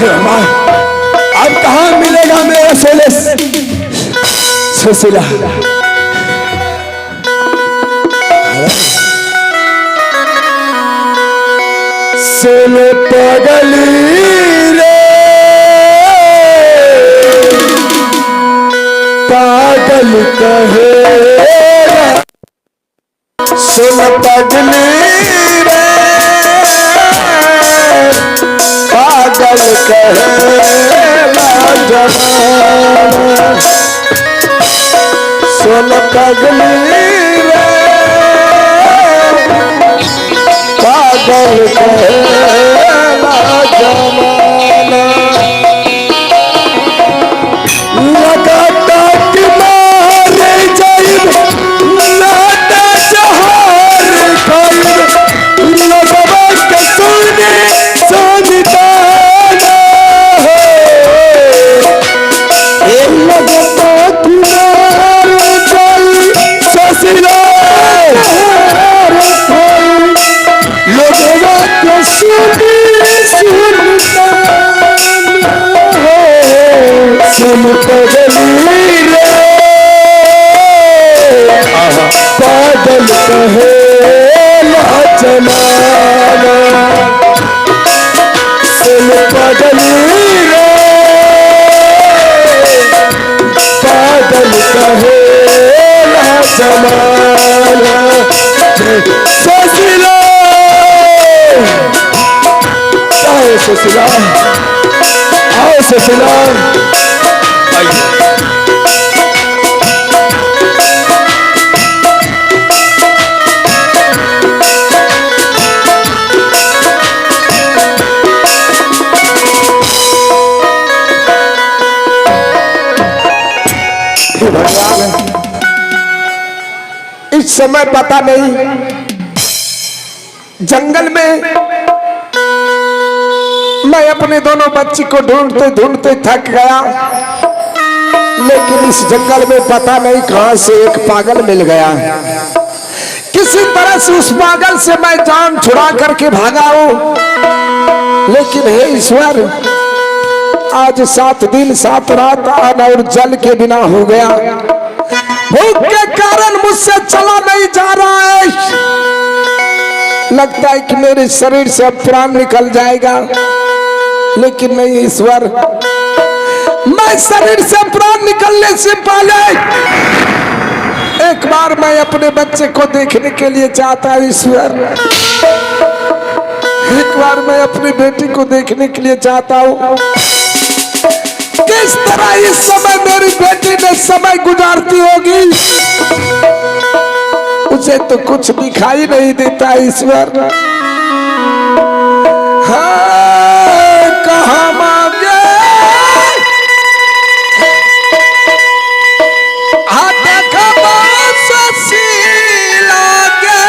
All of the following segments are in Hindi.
अब कहाँ मिलेगा मेरा सोले सुशीला? सोले पगली रे पागल कहेगा, सोले पगली रे पागल कहेगा जमाना। सोले पगली रे पागल कहेगा जमाना। लगाता कि मारे जाइब लाता जहार खाइब, लगवा के सुने सुनता ना हो। लगता कि मारे जाइब सुशीला लगवा के सुने सुनता हो। सुन पगली रे पागल कहेगा जमाना। सुन पगली रे पागल कहेगा जमाना। सुशीला आओ सुशीला, आओ सुशीला। इस समय पता नहीं जंगल में मैं अपने दोनों बच्ची को ढूंढते ढूंढते थक गया, लेकिन इस जंगल में पता नहीं कहां से एक पागल मिल गया। किसी तरह से उस पागल से मैं जान छुड़ा करके भागा हूं, लेकिन हे ईश्वर आज 7 दिन 7 रात अन्न और जल के बिना हो गया। भूख के कारण मुझसे चला नहीं जा रहा है। लगता है कि मेरे शरीर से अब प्राण निकल जाएगा, लेकिन नहीं ईश्वर, मैं शरीर से प्राण निकलने से पहले एक बार मैं अपने बच्चे को देखने के लिए चाहता हूं ईश्वर। एक बार मैं अपनी बेटी को देखने के लिए चाहता हूं। किस तरह इस समय मेरी बेटी ने समय गुजारती होगी, उसे तो कुछ दिखाई नहीं देता ईश्वर। हाँ कहाँ मांगे देखा सुशीला के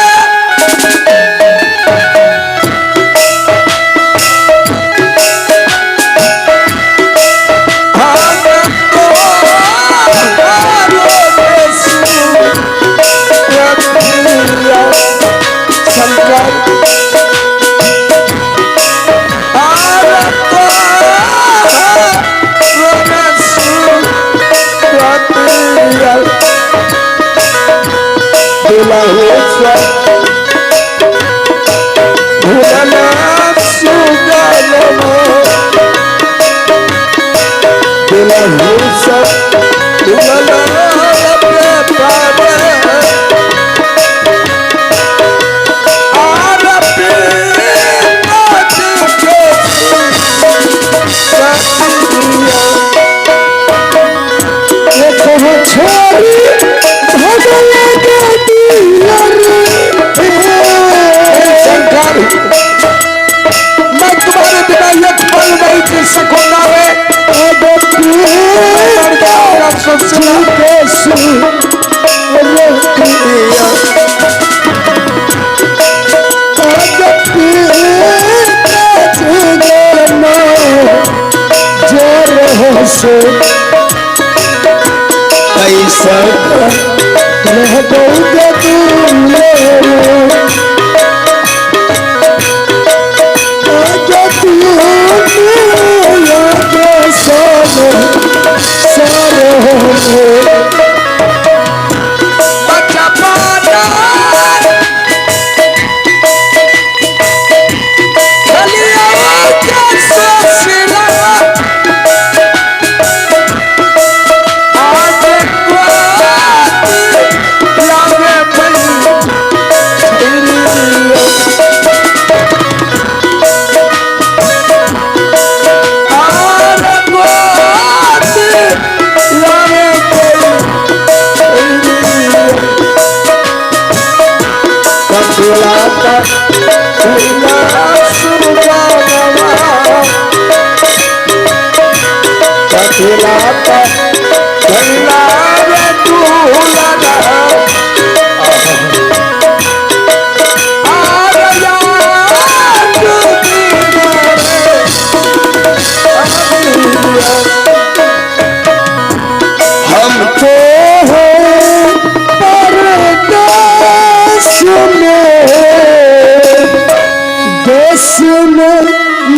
में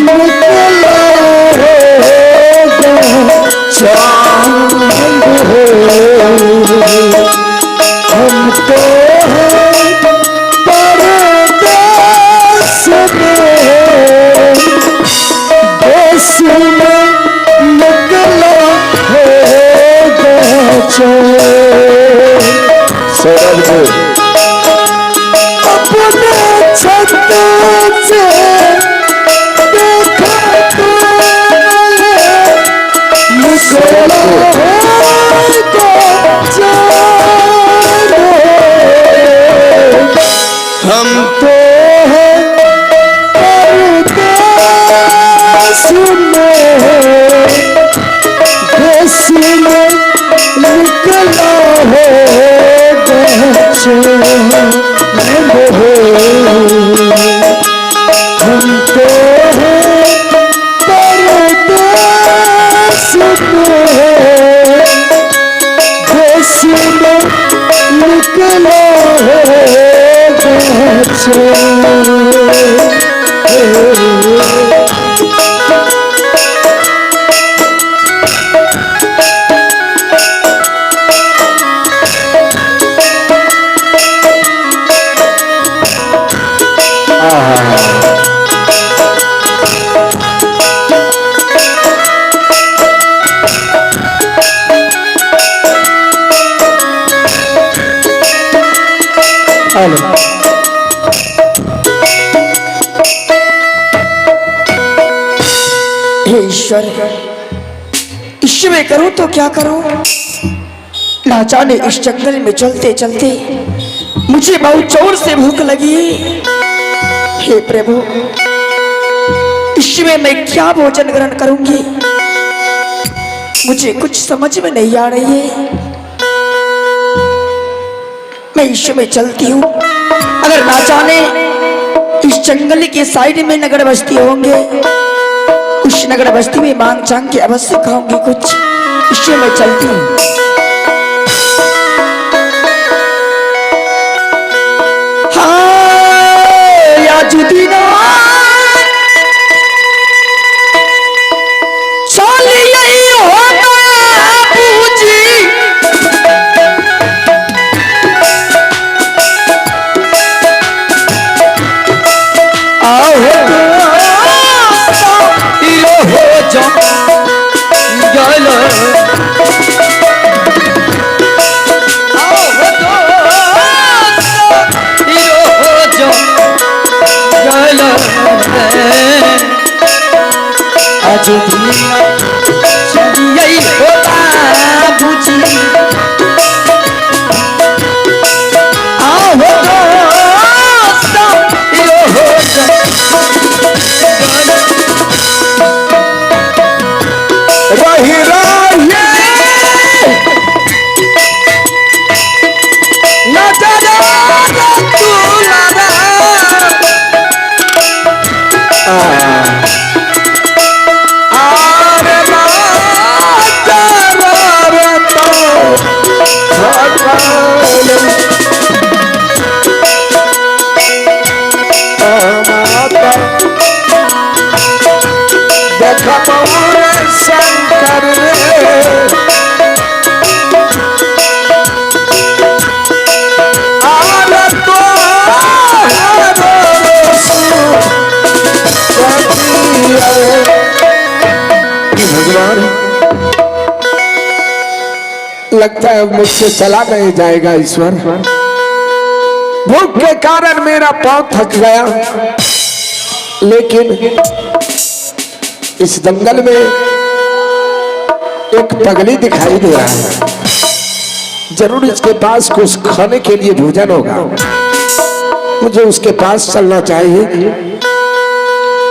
निकला चांद हो, हम तो हैं परदेस में, देश में निकला होगा चांद। सौरभ अपने छत से देखा तो निकला होगा चांद, हम तो हैं परदेस में, देश में निकला होगा चांद। हम तो हैं परदेस में, देश में निकला होगा चांद। ईश्वर, ईश्वर में करूं तो क्या करूं, ना जाने इस जंगल में चलते चलते मुझे बहुत जोर से भूख लगी। हे प्रभु, इसमें मैं क्या भोजन ग्रहण करूंगी, मुझे कुछ समझ में नहीं आ रही है। मैं इसमें चलती हूँ, अगर ना जाने इस जंगल के साइड में नगर बस्ती होंगे, उस नगर बस्ती में मांग चांग के अवश्य खाऊंगी कुछ। इससे मैं चलती हूँ। हाँ या जुदीना चल यही होगा पूजी, आज दुनिया यही होता बुझी, आओ रही रही नजर शंकर भगवान, लगता है मुझसे चला नहीं जाएगा ईश्वर। भूख के कारण मेरा पांव थक गया, लेकिन इस जंगल में एक पगली दिखाई दे रहा है, जरूर इसके पास कुछ खाने के लिए भोजन होगा। मुझे उसके पास चलना चाहिए,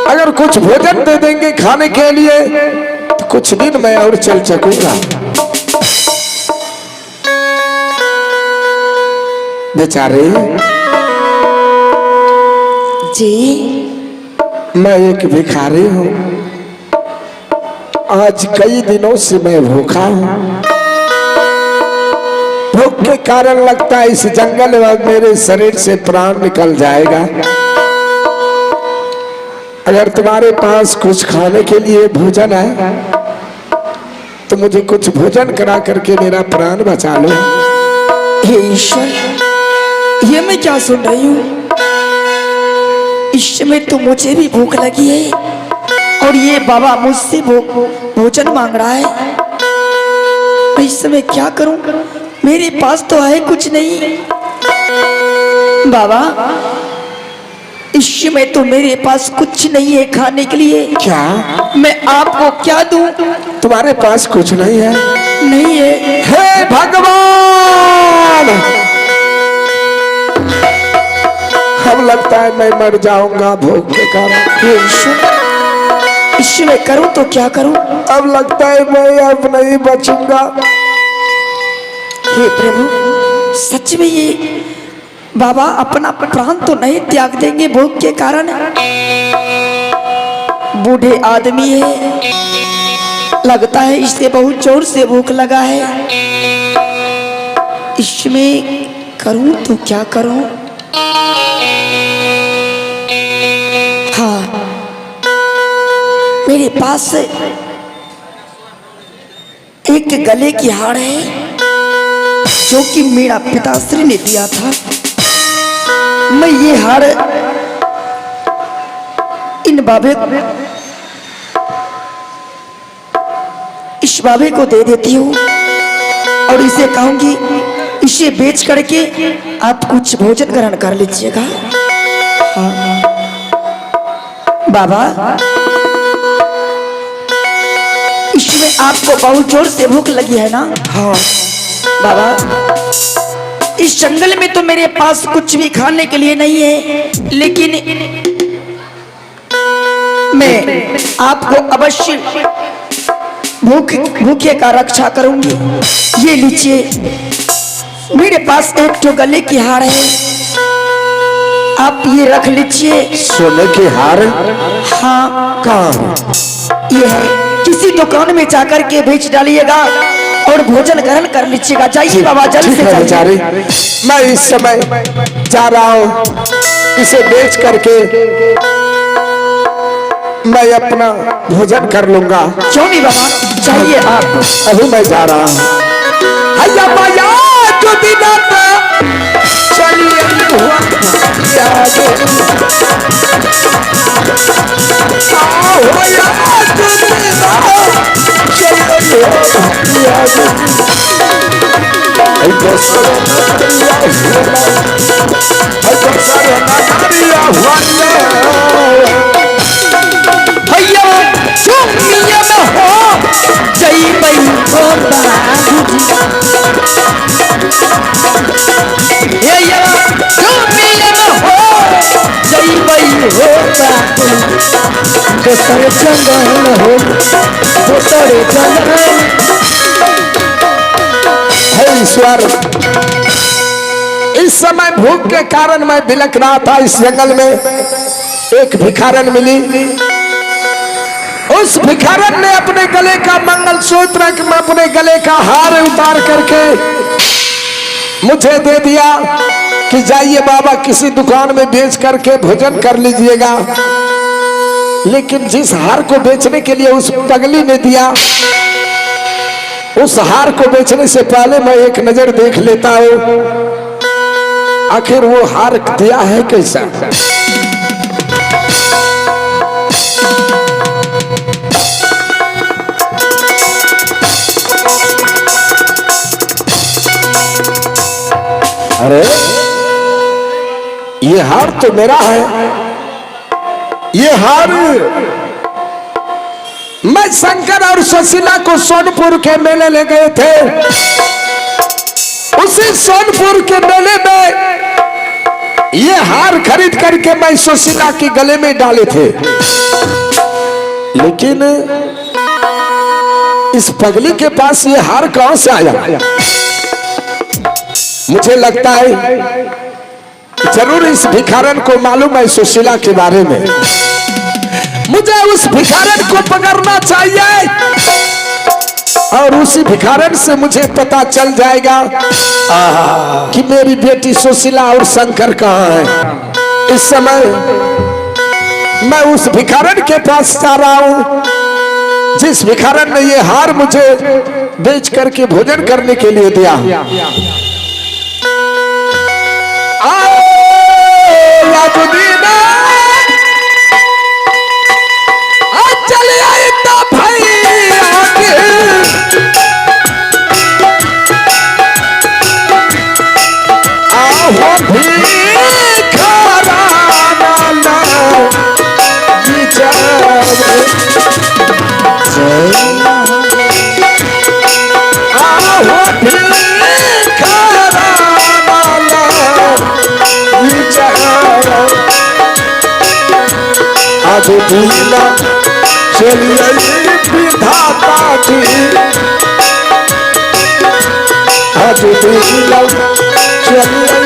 अगर कुछ भोजन दे देंगे खाने के लिए तो कुछ दिन मैं और चल सकूंगा। बेचारे जी, मैं एक भिखारी हूँ, आज कई दिनों से मैं भूखा हूँ। भूख के कारण लगता है इस जंगल में मेरे शरीर से प्राण निकल जाएगा। अगर तुम्हारे पास कुछ खाने के लिए भोजन है तो मुझे कुछ भोजन करा करके मेरा प्राण बचा लो। हे ईश्वर, ये मैं क्या सुन रही हूँ? इस समय तो मुझे भी भूख लगी है और ये बाबा मुझसे भोजन मांग रहा है। मैं इस समय क्या करूं? मेरे पास तो है कुछ नहीं। बाबा, इस समय तो मेरे पास कुछ नहीं है खाने के लिए। क्या? मैं आपको क्या दूं? तुम्हारे पास कुछ नहीं है? नहीं है। हे भगवान, अब लगता है मैं मर जाऊंगा भूख के कारण। हे ईश्वर, इस समय करूं तो क्या करूं? अब लगता है मैं अब नहीं बचूंगा। हे प्रभु, सच में ये बाबा अपना प्राण तो नहीं त्याग देंगे भूख के कारण? बूढ़े आदमी है, लगता है इसे बहुत जोर से भूख लगा है। इसमें करूं तो क्या करूं? हाँ, मेरे पास एक गले की हार है जो कि मेरा पिताश्री ने दिया था। मैं ये हार इन बाबे इस बाबे को दे देती हूँ और इसे कहूंगी इसे बेच करके आप कुछ भोजन ग्रहण कर लीजिएगा। हाँ। बाबा, इसमें आपको बहुत जोर से भूख लगी है ना? हाँ बाबा, इस जंगल में तो मेरे पास कुछ भी खाने के लिए नहीं है, लेकिन मैं आपको अवश्य भूखे का रक्षा करूंगी। ये लीजिए, मेरे पास एक तो गले की हार है, आप ये रख लीजिए। सोने की हार? हाँ, कहाँ? ये है, किसी दुकान में जाकर के बेच डालिएगा और भोजन ग्रहण कर लीजिएगा। जाइए बाबा, जल्द से बेचारे, मैं इस समय जा रहा हूँ, इसे बेच करके मैं अपना भोजन कर लूंगा। क्यों नहीं बाबा, चाहिए आप। अभी मैं जा रहा हूँ। हैया बाया जो दिना चलिए दोसर जंगल हो, दोसर जंगल। हे ईश्वर, इस समय भूख के कारण मैं बिलख रहा था। इस जंगल में एक भिखारन मिली। उस भिखारन ने अपने गले का मंगलसूत्र, अपने गले का हार उतार करके मुझे दे दिया कि जाइए बाबा किसी दुकान में बेच करके भोजन कर लीजिएगा। लेकिन जिस हार को बेचने के लिए उस पगली ने दिया, उस हार को बेचने से पहले मैं एक नजर देख लेता हूं आखिर वो हार दिया है कैसा। अरे ये हार तो मेरा है। ये हार मैं शंकर और सुशीला को सोनपुर के मेले ले गए थे। उसी सोनपुर के मेले में ये हार खरीद करके मैं सुशीला के गले में डाले थे। लेकिन इस पगली के पास ये हार कहां से आया? मुझे लगता है जरूर इस भिखारन को मालूम है सुशीला के बारे में। मुझे उस भिखारन को पकड़ना चाहिए और उसी भिखारन से मुझे पता चल जाएगा कि मेरी बेटी सुशीला और शंकर कहाँ है। इस समय मैं उस भिखारन के पास जा रहा हूं जिस भिखारन ने ये हार मुझे बेच करके भोजन करने के लिए दिया। चल आई तो भाई आहो भिखारा आज दीना चलिए विधाता जी आज दीना चलिए